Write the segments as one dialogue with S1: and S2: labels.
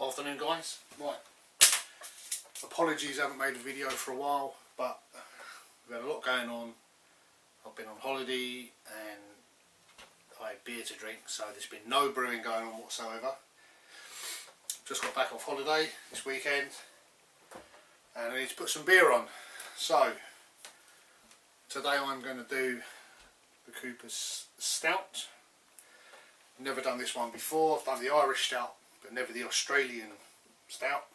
S1: Afternoon guys. Right, apologies I haven't made a video for a while, but we've had a lot going on. I've been on holiday and I had beer to drink, so there's been no brewing going on whatsoever. Just got back off holiday this weekend and I need to put some beer on. So today I'm going to do the Cooper's Stout. Never done this one before. I've done the Irish Stout but never the Australian Stout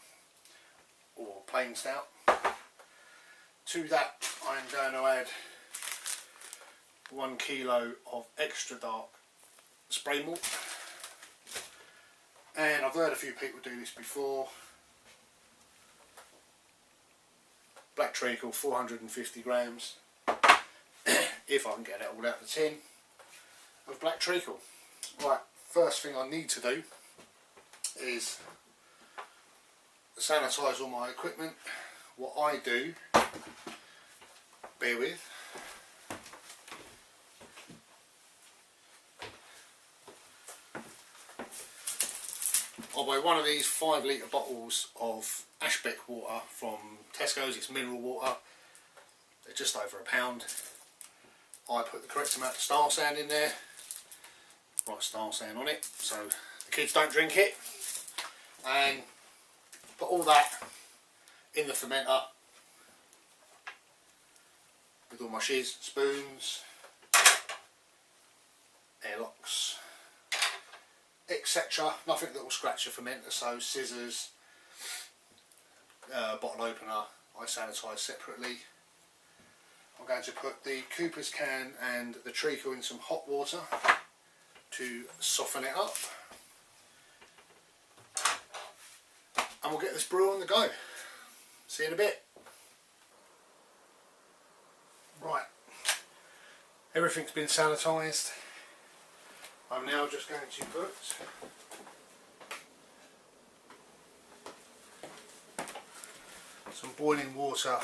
S1: or plain Stout. To that I'm going to add 1 kilo of extra dark spray malt, and I've heard a few people do this before. Black Treacle, 450 grams, if I can get it all out of the tin of Black Treacle. Right, first thing I need to do is sanitise all my equipment. What I do, bear with, I buy one of these 5 litre bottles of Ashbeck water from Tesco's. It's mineral water. They're just over £1. I put the correct amount of star sand in there. Write star sand on it so the kids don't drink it. And put all that in the fermenter with all my shiz, spoons, airlocks, etc. Nothing that will scratch the fermenter, so scissors, bottle opener I sanitise separately. I'm going to put the Cooper's can and the Treacle in some hot water to soften it up, and we'll get this brew on the go. See you in a bit. Right, everything's been sanitised. I'm now just going to put some boiling water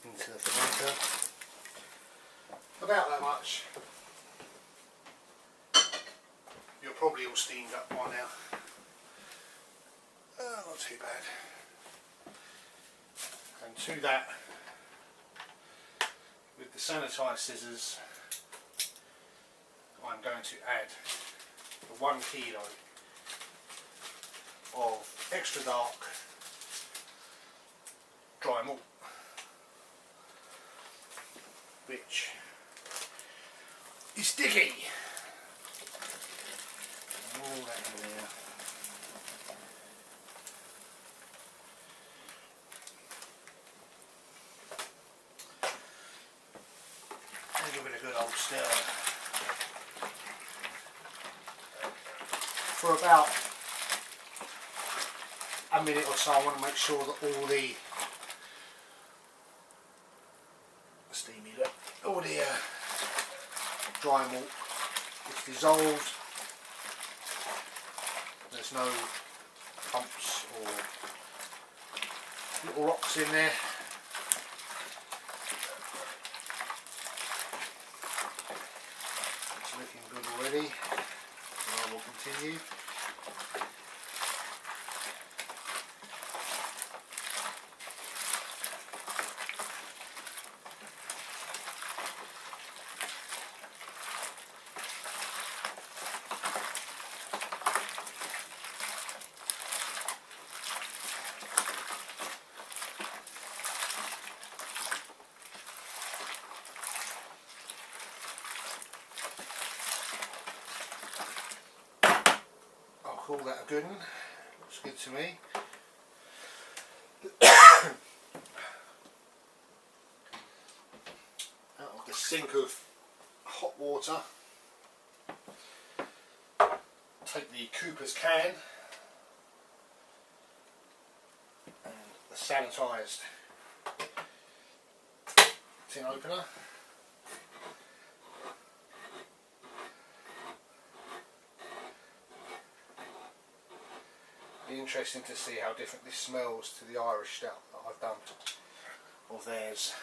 S1: into the fermenter. About that much. You're probably all steamed up by now. Not too bad. And to that, with the sanitised scissors, I'm going to add the 1 kilo of extra dark dry malt, which is sticky. All that in there. And give it a good old stir for about a minute or so. I want to make sure that all the steamy, all the dry malt is dissolved. There's no clumps or little rocks in there. It's looking good already, and I will continue. Call that a good one. Looks good to me. Out of the sink of hot water, take the Cooper's can and the sanitised tin opener. Be interesting to see how different this smells to the Irish Stout that I've done of theirs.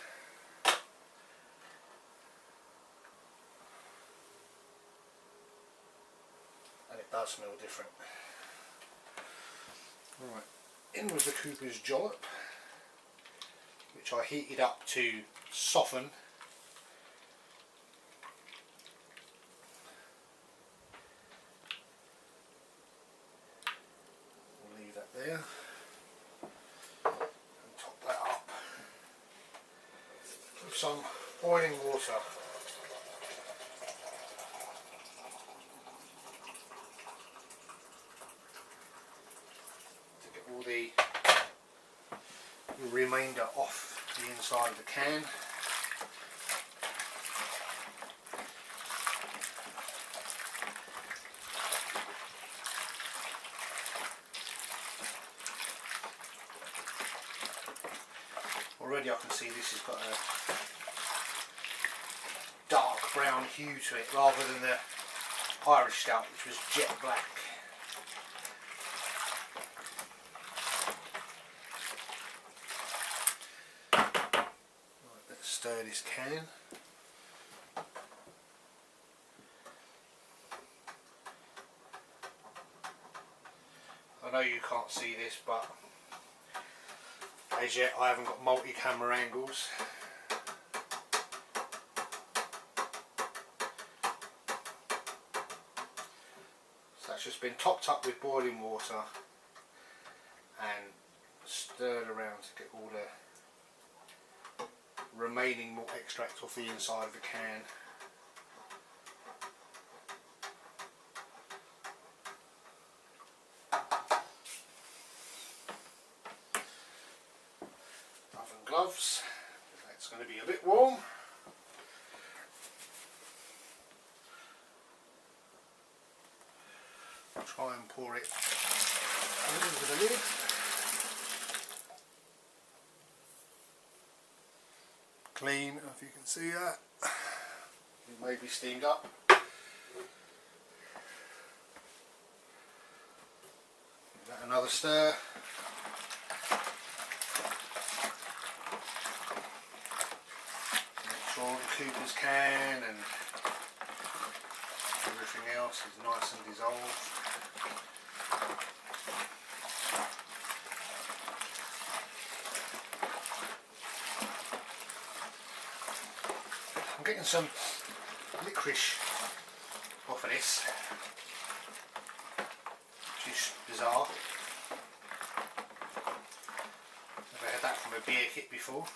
S1: it does smell different. Right, in with the Cooper's Jollop, which I heated up to soften. We'll leave that there and top that up with some boiling water. To get all the remainder off the inside of the can. Already I can see this has got a dark brown hue to it rather than the Irish Stout, which was jet black. Right, let's stir this can. I know you can't see this, but as yet I haven't got multi-camera angles. So that's just been topped up with boiling water and stirred around to get all the remaining malt extract off the inside of the can. Gloves, that's going to be a bit warm. I'll try and pour it over the lid. Clean, if you can see that. It may be steamed up. Give that another stir. All the Cooper's can and everything else is nice and dissolved. I'm getting some licorice off of this, which is bizarre. Never had that from a beer kit before.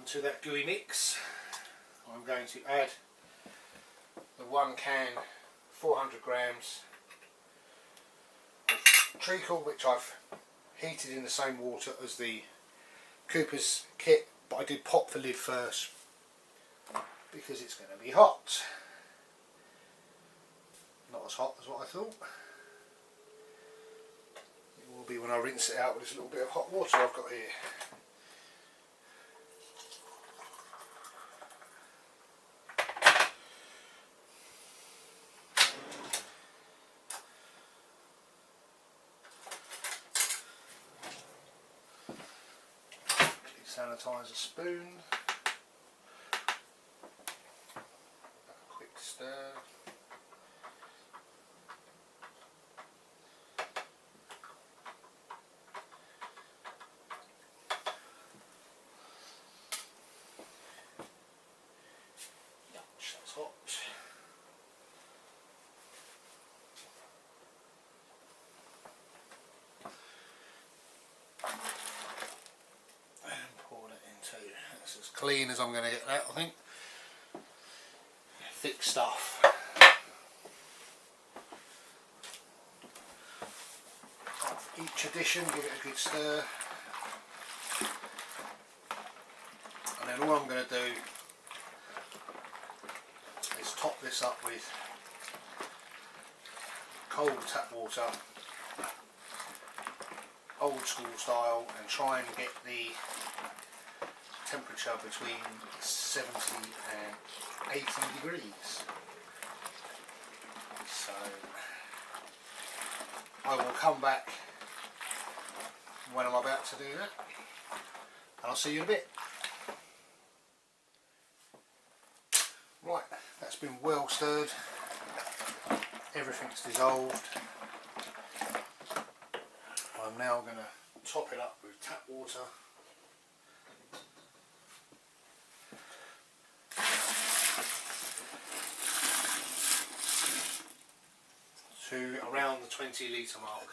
S1: To that gooey mix, I'm going to add the 1 can 400 grams of Treacle, which I've heated in the same water as the Cooper's kit, but I did pop the lid first because it's going to be hot. Not as hot as what I thought. It will be when I rinse it out with this little bit of hot water I've got here. Sanitize a spoon. A quick stir. Ouch, that's hot. That's as clean as I'm going to get that, I think. Thick stuff. Each addition, give it a good stir. then all I'm going to do is top this up with cold tap water, old school style, and try and get the temperature between 70 and 80 degrees. So I will come back when I'm about to do that, and I'll see you in a bit. Right, that's been well stirred, everything's dissolved. I'm now going to top it up with tap water. To around the 20 litre mark.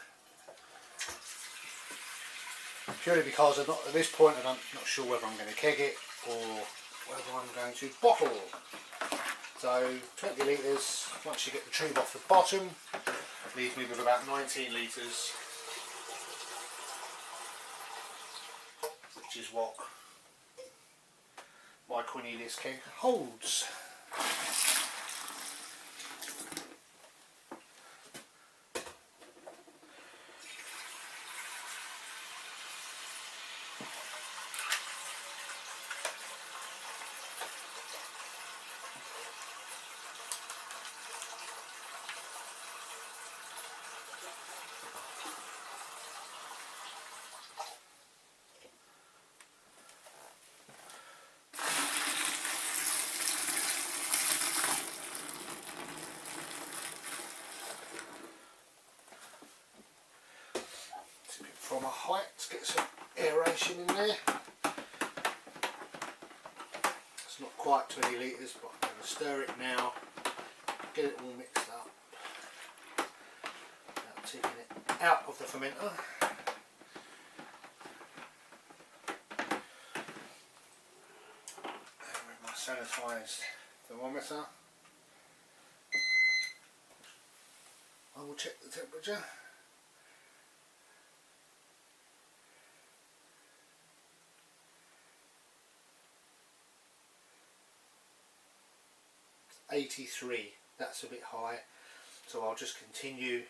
S1: Purely because I'm not, at this point I'm not sure whether I'm going to keg it or whether I'm going to bottle. So 20 litres, once you get the tube off the bottom, leaves me with about 19 litres, which is what my Cornelius keg holds. From a height to get some aeration in there. It's not quite 20 litres, but I'm going to stir it now, get it all mixed up. Now taking it out of the fermenter. And with my sanitised thermometer, I will check the temperature. .83, that's a bit high, so I'll just continue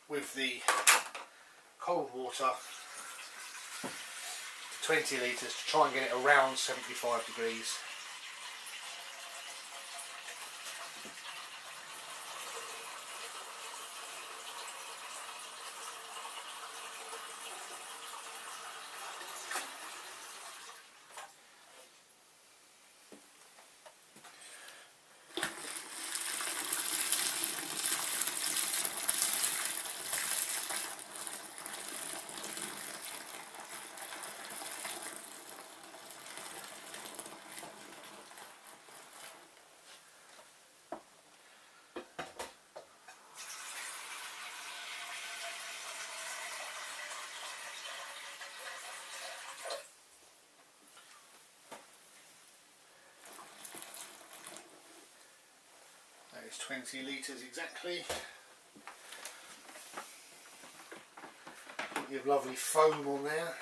S1: with the cold water to 20 litres to try and get it around 75 degrees. That is 20 litres exactly. You have lovely foam on there.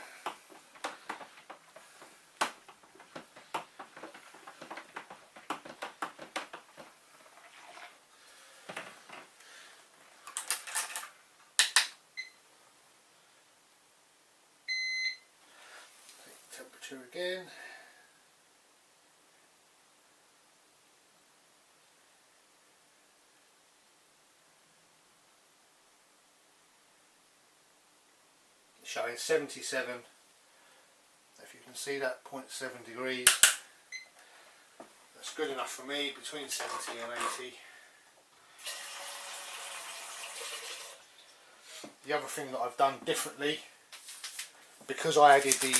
S1: Take the temperature again. Showing 77, if you can see that, 0.7 degrees. That's good enough for me, between 70 and 80. The other thing that I've done differently, because I added the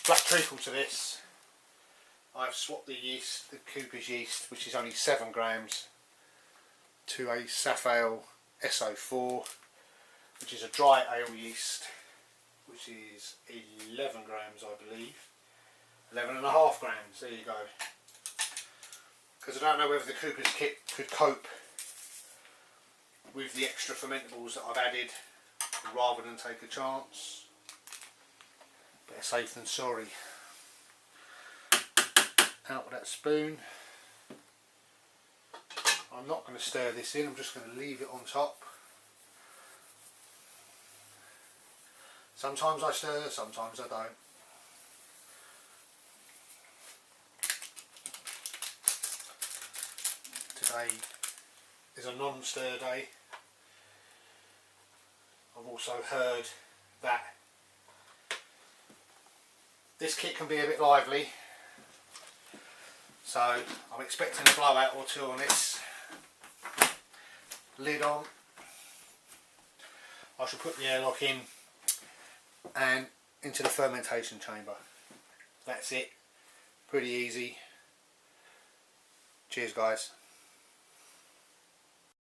S1: black treacle to this, I've swapped the yeast, the Cooper's yeast, which is only 7 grams, to a Safale SO4, which is a dry ale yeast, which is 11 grams I believe, 11.5 grams, there you go. Because I don't know whether the Cooper's kit could cope with the extra fermentables that I've added, rather than take a chance. Better safe than sorry. Out with that spoon. I'm not going to stir this in, I'm just going to leave it on top. Sometimes I stir, sometimes I don't. Today is a non-stir day. I've also heard that this kit can be a bit lively, so I'm expecting a blowout or two on this. Lid on. I shall put the airlock in and into the fermentation chamber. That's it. Pretty easy. Cheers guys.